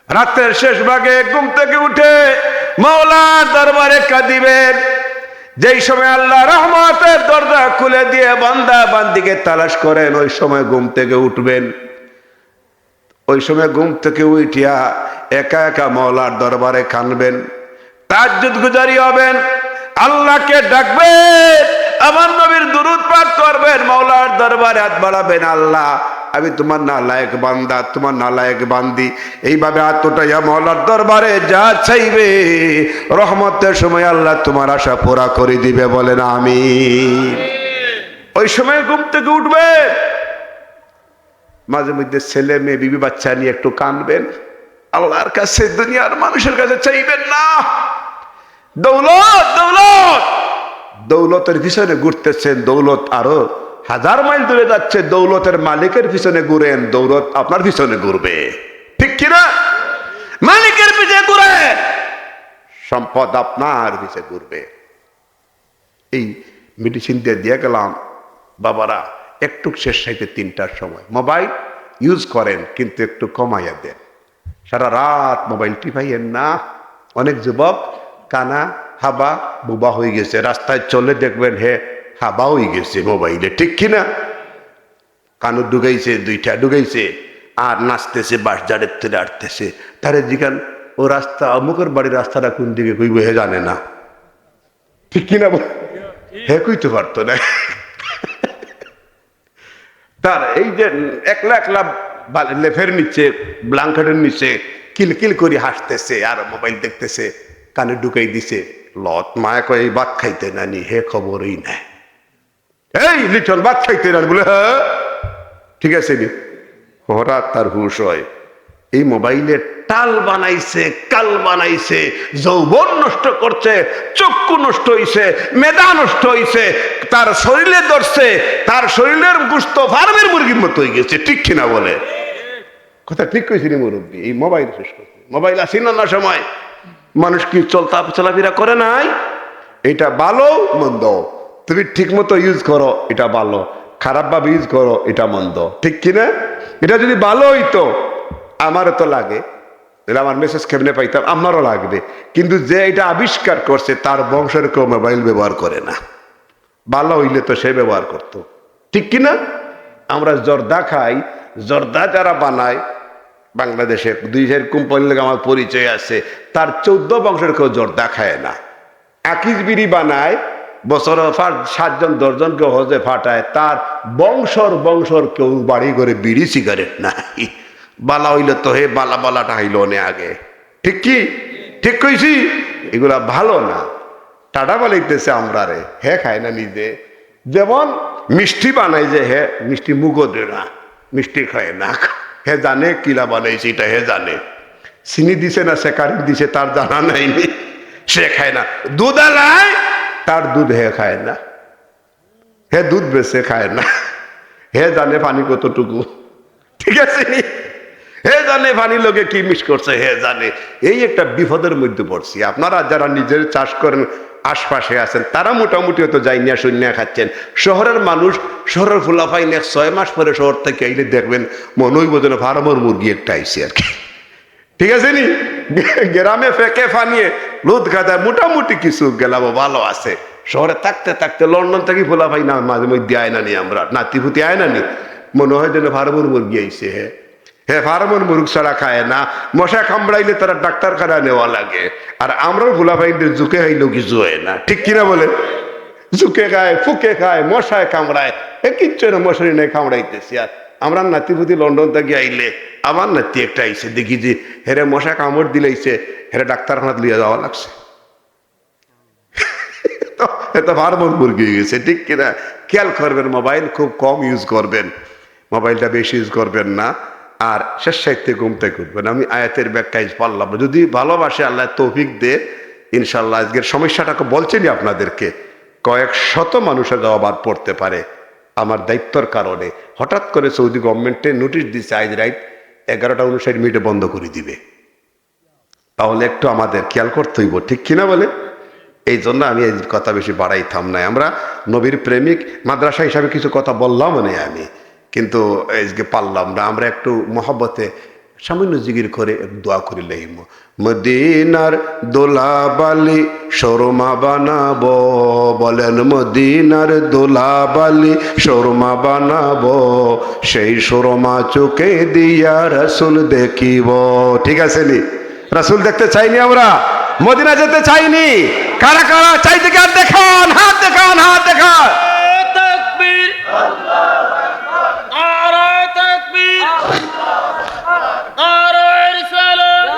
রাতের শেষ ভাগে ঘুম থেকে উঠে মাওলার দরবারে কাঁদিবেন। যেই সময় আল্লাহ রহমতের দরজা খুলে দিয়ে বান্দা বান্দিকে তালাশ করেন, ওই সময় ঘুম থেকে উঠবেন। ওই সময় ঘুম থেকে উঠিয়া একা একা মাওলার দরবারে কাঁদবেন, তাহাজ্জুদ গুজারি হবেন, আল্লাহকে ডাকবেন, আমার নবীর দুরূদ পাঠ করবেন, মাওলার দরবারে হাত বাড়াবেন, আল্লাহ আমি তোমার নালায়েক বান্দা, তোমার নালায়েক বান্দি। এইভাবে হাত উঠাইয়া মাওলার দরবারে যা চাইবে রহমতের সময় আল্লাহ তোমার আশা পুরা করে দিবে, বলেন আমিন। ওই সময় ঘুম থেকে উঠবে, মাঝে মধ্যে ছেলে মেয়ে বিবি বাচ্চা নিয়ে একটু কাঁদবেন, আল্লাহর কাছে দুনিয়ার মানুষের কাছে চাইবেন না। দৌলত দৌলত দৌলতের পিছনে ঘুরতেছেন, দৌলত আরো 1000 মাইল দূরে যাচ্ছে, দৌলতের মালিকের পিছনে ঘুরেন, দৌলত আপনার পিছনে ঘুরবে, ঠিক কিনা? মালিকের পিছনে ঘুরে, সম্পদ আপনার পিছনে ঘুরবে। এই মেডিসিন দিয়ে গেলাম বাবারা, একটু শেষ সাইতে 3টার সময় মোবাইল ইউজ করেন, কিন্তু একটু কমাইয়া দেন। সারা রাত মোবাইল টিপাইয়েন না। অনেক যুবক কানা হাবা বুবা হয়ে গেছে, রাস্তায় চলে দেখবেন হে হাবা হয়ে গেছে মোবাইলে, ঠিক কিনা? কানু ডুগাইছে, 2টা ডুগাইছে, আর নাচতেছে, বাস জাড়ের থেকে আটতেছে। তারে জিগান ও রাস্তা অমুকের বাড়ির রাস্তাটা কোন দিকে কইব, হে জানে না, ঠিক কিনা? হে কইতে পারতো না। তার এই যে একলা একলা লেফের নিচে ব্ল্যাঙ্কেটের নিচে কিলকিল করে হাসতেছে আর মোবাইল দেখতেছে, কানে ঢুকাই দিছে। লত মায়া কয় এই ভাত খাইতে নানি, হে খবরই নাই। এই লিটন ভাত খাইতে নানি বলে, হ্যাঁ ঠিক আছে নি। হঠাৎ তার হুশ হয়, এই মোবাইলে টাল বানাইছে, কাল বানাইছে, যৌবন নষ্ট করছে, চক্ষু নষ্ট হইছে, মেধা নষ্ট হইছে, তার শরীরে ধরছে, তার শরীরের গুস্ত ফার্মের মুরগির মতো হয়ে গেছে, ঠিক কিনা বলে? কথা ঠিক কইছি নি মুরব্বী? এই মোবাইল শেষ করছে। মোবাইল আসি না সময় মানুষ কি চলাফেরা করে নাই? এটা ভালো মন্দ, তুমি ঠিক মতো ইউজ করো এটা ভালো, খারাপ ভাবে ইউজ করো এটা মন্দ, ঠিক কিনা? এটা যদি ভালো হইতো আমারও তো লাগে, আমার মেসেজ কেমনে পাইতাম, আমারও লাগবে। কিন্তু যে এটা আবিষ্কার করছে তার বংশের কেউ মোবাইল ব্যবহার করে না। ভালো হইলে তো সে ব্যবহার করতো, ঠিক কিনা? আমরা জর্দা খাই, জর্দা যারা বানায় বাংলাদেশে 2 কোম্পানির লোক আমার পরিচয় আছে, তার 14 বংশের কেউ জর্দা খায় না। আকিজ বিড়ি বানায়, বছর 7 জন 10 জন কেউ হজে ফাটায়, তার বংশর কেউ বাড়ি করে বিড়ি সিগারেট নাই। বালা হইলে তো হে বালা বালাটা হইল অনেক আগে, ঠিক কি? ঠিক কইছি? এগুলা ভালো না, টাটা বালাইতেছে আমরা রে। হে খায় না নিজে, যেমন মিষ্টি বানাই যে হে মিষ্টি মুগো দে না, মিষ্টি খায় না, হে জানে কিলা বানাইছে এটা, হে জানে চিনি দিছে না সেকারি দিছে তার জানা নাইনি, সে খায় না। দুধ আলায় তার দুধ হে খায় না, হে দুধ বেছে খায় না, হে জানে পানি কতটুকু, ঠিক আছে নি? হে জানে পানি লোকে কি মিস করছে, হে জানে। এই একটা বিপদের মধ্যে পড়ছি। আপনারা যারা নিজের চাষ করেন আশপাশে আছেন তারা মোটামুটি হয়তো যাইনিয়া শূন্যা খাচ্ছেন। শহরের মানুষ, শহরের ফুলাফাই 6 মাস পরে শহর থেকে আইলে দেখবেন মনে হইব যেন ফার্মের মুরগি একটা আইসি আর কি, ঠিক আছে নি? গ্রামে ফেঁকে ফানিয়ে লুদ খাতায় মোটামুটি কিছু গেলাবো ভালো আছে। শহরে থাকতে থাকতে লন্ডন থেকে ফুলাফাই না মাঝে মধ্যে আয় না নি, আমরা নাতিপুতি আয় না নি, মনে হয় যেন ফার্মের মুরগি আইসে। হ্যাঁ ফার্মের মুরগ ছাড়া খায় না, মশা কামড়াইলে তারা ডাক্তারখানা নেওয়া লাগে। আর আমরাও ফুলাফাইদের জুকে খাইলেও কিছু হয় না, ঠিক কিনা বলে? জুকে খায়, ফুকে খায়, মশায় কামড়ায়, কিচ্ছু না, মশারি নেই কামড়াইতেছি। আর আমরা নাতিপুতি লন্ডন থেকে আইলে আমার নাতি একটা আইসে, দেখি যে হেরে মশা কামড় দিলাইছে, হেরে ডাক্তারখানাত লিয়ে যাওয়া লাগছে। এটা ফার্মের মুরগি হয়ে গেছে, ঠিক কিনা? খেয়াল করবেন, মোবাইল খুব কম ইউজ করবেন, মোবাইলটা বেশি ইউজ করবেন না। আর শেষ সাহিত্যে ঘুমতে করবেন। আমি আয়াতের ব্যাখ্যায় পারলাম, যদি ভালোবাসে আল্লাহ তৌফিক দে ইনশাল্লাহ আজকের সমস্যাটাকে বলছেনই আপনাদেরকে, কয়েক শত মানুষের জবাব পড়তে পারে আমার দায়িত্বর কারণে। হঠাৎ করে সৌদি গভর্নমেন্টে নোটিশ দিচ্ছে আজ রাত 11:59 বন্ধ করে দিবে, তাহলে একটু আমাদের খেয়াল করতে হইব, ঠিক কিনা বলে? এই জন্য আমি এই কথা বেশি বাড়াইতাম না। আমরা নবীর প্রেমিক, মাদ্রাসা হিসাবে কিছু কথা বললাম মানে আমি, কিন্তু আজকে পারলাম না। আমরা একটু মহব্বতে সামান্য জিকির করে দোয়া করিলে মদিনার দোলাবালি শর্মা বানাবো, বলেন মদিনার দোলাবালি শর্মা বানাবো, সেই শর্মা চোখে দিয়া রাসূল দেখিব। ঠিক আছে নি? রাসূল দেখতে চাইনি আমরা, মদিনা যেতে চাইনি। কারা কারা চাইতে কার দেখান, হাত দেখান, হাত দেখান। তাকবীর, নারায়ে তাকবীর, নারায়ে রিসালাত,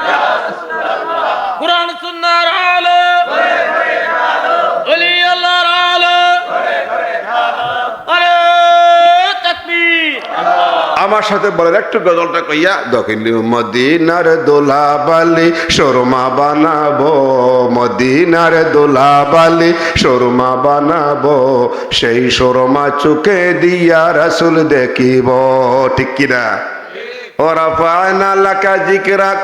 কুরআন সুন্নাহর আলো, ওলি আল্লাহর আলো, নারায়ে তাকবীর। আমার সাথে বলেন একটু গজলটা কইয়া, দক্ষিণ মদিনার দোলাবালি শর্মা বানাবো, মদিনার দোলাবালি শর্মা বানাবো, সেই শর্মা চোখে দিয়া রাসূল দেখিব। ঠিক কিনা? ওরা ফায়না লাকা জিকরাক,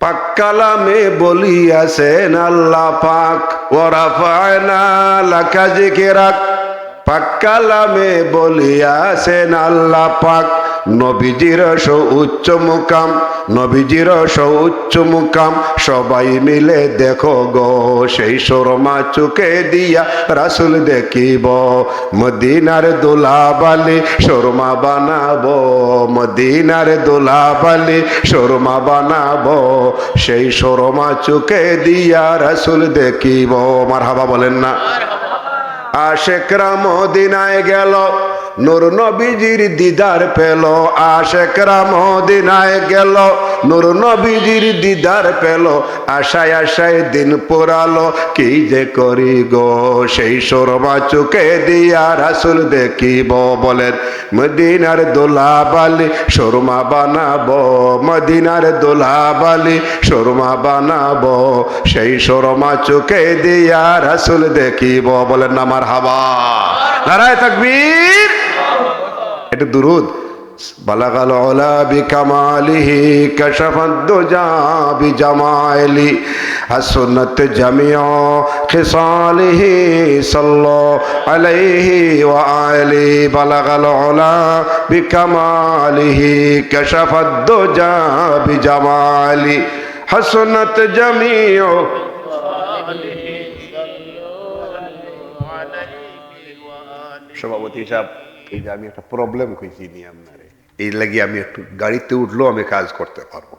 পাক কালামে বলিয়াছেন আল্লাহ পাক, ওরা ফায়না লাকা জিকরাক, পাক কালামে বলিয়াছেন আল্লাহ পাক, নবীজির উচ্চ মুকাম, নবীজির উচ্চ মুকাম, সবাই মিলে দেখো গো, সেই শর্মা চোখে দিয়া রাসূল দেখিব, মদিনার দোলাবালি শর্মা বানাবো, মদিনার দোলাবালি শর্মা বানাবো, সেই শর্মা চোখে দিয়া রাসূল দেখিব। মারহাবা বলেন না? আশেকরা মদিনায় গেল, নূর নবীজির দিদার পেল, আশেকরা মদিনায় গেল, নূর নবীজির দিদার পেল, আশায় আশায় দিন পোড়ালো, কি যে করি গো, সেই শর্মা চোখে দিয়া রাসূল দেখিব। বলেন মদিনার দোলাবালি শর্মা বানাবো, মদিনার দোলাবালি শর্মা বানাবো, সেই শর্মা চোখে দিয়া রাসূল দেখিব। বলেন না মারহাবা, নারায়ে তাকবীর। একটু দুরুদ। বালাগাল উলা বিকামালিহি কাশাফাদ দুজা বিজামালি, হাসনাত জামিউ খিসালিহি সাল্লাল্লাহু আলাইহি ওয়া আলি, বালাগাল উলা বিকামালিহি কাশাফাদ দুজা বিজামালি, হাসনাত জামিউ। সভাপতি সাহেব, এই যে আমি একটা প্রবলেম কইছি নি আপনারে, এই লাগি আমি একটু গাড়িতে উঠলেও আমি কাজ করতে পারবো।